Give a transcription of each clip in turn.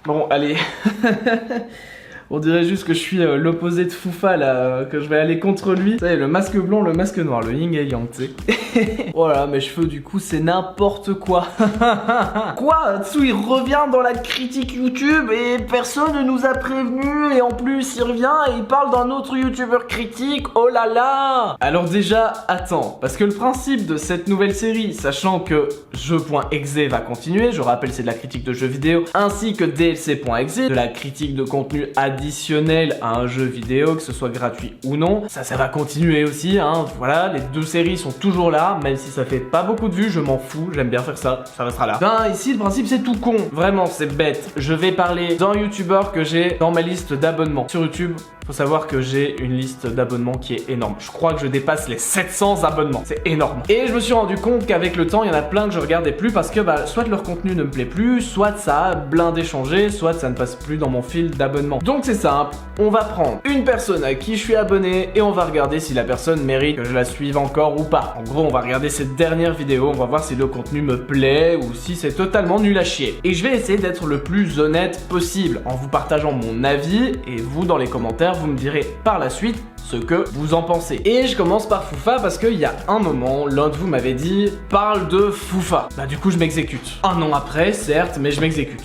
Bon, allez. On dirait juste que je suis l'opposé de Foufa là, que je vais aller contre lui. Vous savez, le masque blanc, le masque noir, le yin et yang, tu sais. Voilà, mes cheveux du coup c'est n'importe quoi. Quoi, Tsu il revient dans la critique YouTube et personne ne nous a prévenu. Et en plus il revient et il parle d'un autre youtubeur critique. Oh là là. Alors déjà, attends, parce que le principe de cette nouvelle série, sachant que jeu.exe va continuer, je rappelle c'est de la critique de jeux vidéo, ainsi que DLC.exe, de la critique de contenu additionnel à un jeu vidéo, que ce soit gratuit ou non. Ça va continuer aussi, hein. Voilà, les deux séries sont toujours là, même si ça fait pas beaucoup de vues, je m'en fous, j'aime bien faire ça restera là. Ben ici, le principe c'est tout con, vraiment c'est bête. Je vais parler d'un youtubeur que j'ai dans ma liste d'abonnements. Sur YouTube, faut savoir que j'ai une liste d'abonnements qui est énorme. Je crois que je dépasse les 700 abonnements, c'est énorme. Et je me suis rendu compte qu'avec le temps, il y en a plein que je regardais plus parce que soit leur contenu ne me plaît plus, soit ça a blindé changé, soit ça ne passe plus dans mon fil d'abonnement. Donc c'est simple, on va prendre une personne à qui je suis abonné et on va regarder si la personne mérite que je la suive encore ou pas. En gros, on va regarder cette dernière vidéo, on va voir si le contenu me plaît ou si c'est totalement nul à chier. Et je vais essayer d'être le plus honnête possible en vous partageant mon avis et vous dans les commentaires, vous me direz par la suite ce que vous en pensez. Et je commence par Foufa parce qu'il y a un moment, l'un de vous m'avait dit « Parle de Foufa ». Bah du coup je m'exécute. Un an après, certes, mais je m'exécute.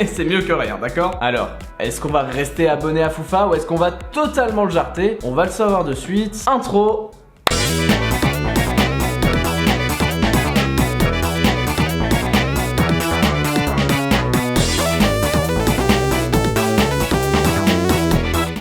C'est mieux que rien, d'accord? Alors, est-ce qu'on va rester abonné à Foufa ou est-ce qu'on va totalement le jarter? On va le savoir de suite. Intro.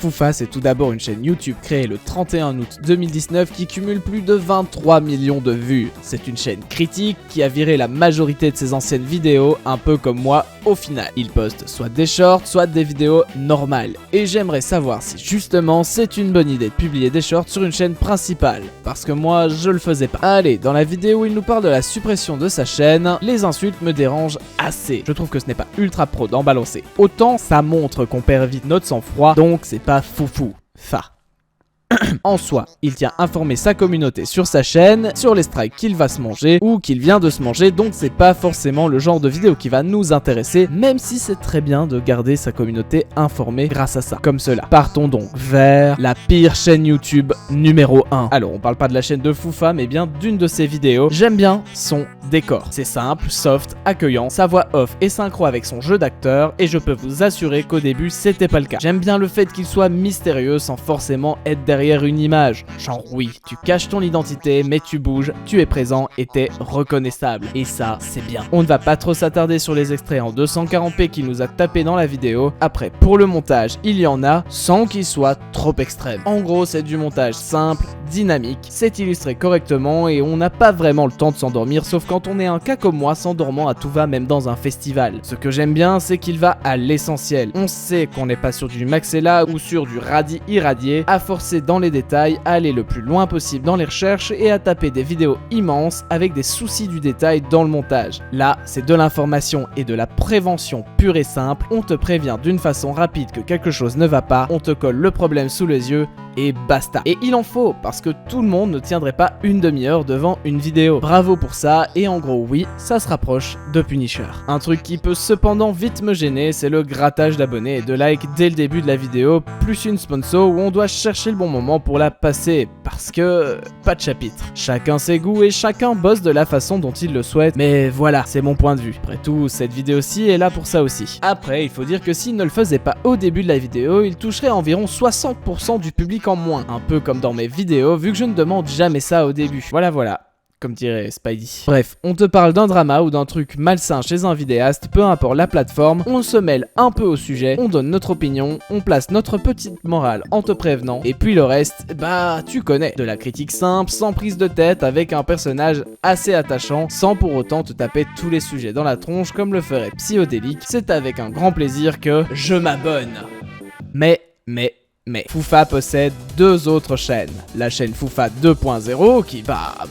Foufa, c'est tout d'abord une chaîne YouTube créée le 31 août 2019 qui cumule plus de 23 millions de vues. C'est une chaîne critique qui a viré la majorité de ses anciennes vidéos, un peu comme moi au final. Il poste soit des shorts, soit des vidéos normales. Et j'aimerais savoir si justement c'est une bonne idée de publier des shorts sur une chaîne principale. Parce que moi, je le faisais pas. Allez, dans la vidéo où il nous parle de la suppression de sa chaîne, les insultes me dérangent assez. Je trouve que ce n'est pas ultra pro d'en balancer. Autant ça montre qu'on perd vite notre sang-froid, donc c'est pas foufou. En soi, il tient à informer sa communauté sur sa chaîne, sur les strikes qu'il va se manger ou qu'il vient de se manger, donc c'est pas forcément le genre de vidéo qui va nous intéresser, même si c'est très bien de garder sa communauté informée grâce à ça. Comme cela. Partons donc vers la pire chaîne YouTube numéro 1. Alors, on parle pas de la chaîne de Foufa, mais bien d'une de ses vidéos. J'aime bien son décor. C'est simple, soft, accueillant, sa voix off et synchro avec son jeu d'acteur, et je peux vous assurer qu'au début, c'était pas le cas. J'aime bien le fait qu'il soit mystérieux sans forcément être derrière une image. Genre oui, tu caches ton identité, mais tu bouges, tu es présent et t'es reconnaissable. Et ça, c'est bien. On ne va pas trop s'attarder sur les extraits en 240p qu'il nous a tapé dans la vidéo. Après, pour le montage, il y en a sans qu'il soit trop extrême. En gros, c'est du montage simple, dynamique, c'est illustré correctement et on n'a pas vraiment le temps de s'endormir, sauf quand on est un cas comme moi, s'endormant à tout va même dans un festival. Ce que j'aime bien, c'est qu'il va à l'essentiel. On sait qu'on n'est pas sur du maxella ou sur du radis irradié, à forcer dans les détails, à aller le plus loin possible dans les recherches et à taper des vidéos immenses avec des soucis du détail dans le montage. Là, c'est de l'information et de la prévention pure et simple. On te prévient d'une façon rapide que quelque chose ne va pas, on te colle le problème sous les yeux et basta. Et il en faut, parce que tout le monde ne tiendrait pas une demi-heure devant une vidéo. Bravo pour ça, et en gros oui, ça se rapproche de Punisher. Un truc qui peut cependant vite me gêner, c'est le grattage d'abonnés et de likes dès le début de la vidéo, plus une sponsor où on doit chercher le bon moment pour la passer, parce que pas de chapitre. Chacun ses goûts et chacun bosse de la façon dont il le souhaite, mais voilà, c'est mon point de vue. Après tout, cette vidéo-ci est là pour ça aussi. Après, il faut dire que s'il ne le faisait pas au début de la vidéo, il toucherait environ 60% du public en moins. Un peu comme dans mes vidéos, vu que je ne demande jamais ça au début. Voilà. Comme dirait Spidey. Bref, on te parle d'un drama ou d'un truc malsain chez un vidéaste, peu importe la plateforme, on se mêle un peu au sujet, on donne notre opinion, on place notre petite morale en te prévenant, et puis le reste, bah tu connais. De la critique simple, sans prise de tête, avec un personnage assez attachant, sans pour autant te taper tous les sujets dans la tronche comme le ferait Psyodélique, c'est avec un grand plaisir que je m'abonne. Mais Foufa possède deux autres chaînes. La chaîne Foufa 2.0 qui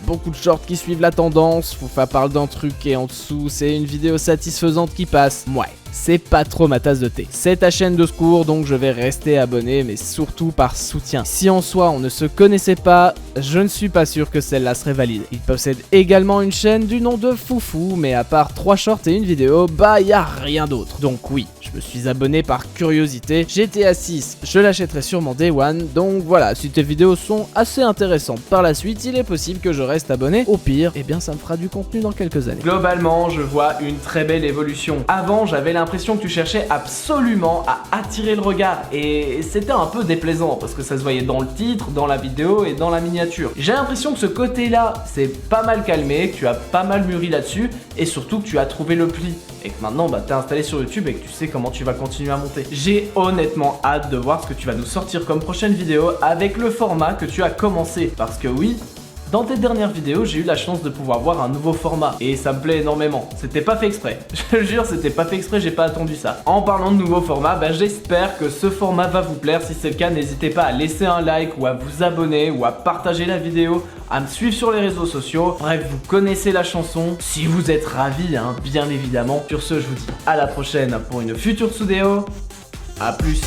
beaucoup de shorts qui suivent la tendance. Foufa parle d'un truc et en dessous c'est une vidéo satisfaisante qui passe. Ouais. c'est pas trop ma tasse de thé. C'est ta chaîne de secours, donc je vais rester abonné, mais surtout par soutien. Si en soi on ne se connaissait pas, je ne suis pas sûr que celle-là serait valide. Il possède également une chaîne du nom de Foufou, mais à part 3 shorts et une vidéo, bah y a rien d'autre. Donc oui, je me suis abonné par curiosité. GTA 6, je l'achèterai sur mon Day One, donc voilà, si tes vidéos sont assez intéressantes par la suite, il est possible que je reste abonné. Au pire, eh bien ça me fera du contenu dans quelques années. Globalement, je vois une très belle évolution. Avant, j'avais l'impression que tu cherchais absolument à attirer le regard, et c'était un peu déplaisant, parce que ça se voyait dans le titre, dans la vidéo et dans la miniature. J'ai l'impression que ce côté-là, c'est pas mal calmé, que tu as pas mal mûri là-dessus, et surtout que tu as trouvé le pli. Et que maintenant, bah, t'es installé sur YouTube et que tu sais comment tu vas continuer à monter. J'ai honnêtement hâte de voir ce que tu vas nous sortir comme prochaine vidéo avec le format que tu as commencé. Parce que oui, dans tes dernières vidéos, j'ai eu la chance de pouvoir voir un nouveau format et ça me plaît énormément. C'était pas fait exprès. Je te jure, c'était pas fait exprès, j'ai pas attendu ça. En parlant de nouveau format, bah, j'espère que ce format va vous plaire. Si c'est le cas, n'hésitez pas à laisser un like ou à vous abonner ou à partager la vidéo, à me suivre sur les réseaux sociaux. Bref, vous connaissez la chanson. Si vous êtes ravis, hein, bien évidemment. Sur ce, je vous dis à la prochaine pour une future vidéo. A plus.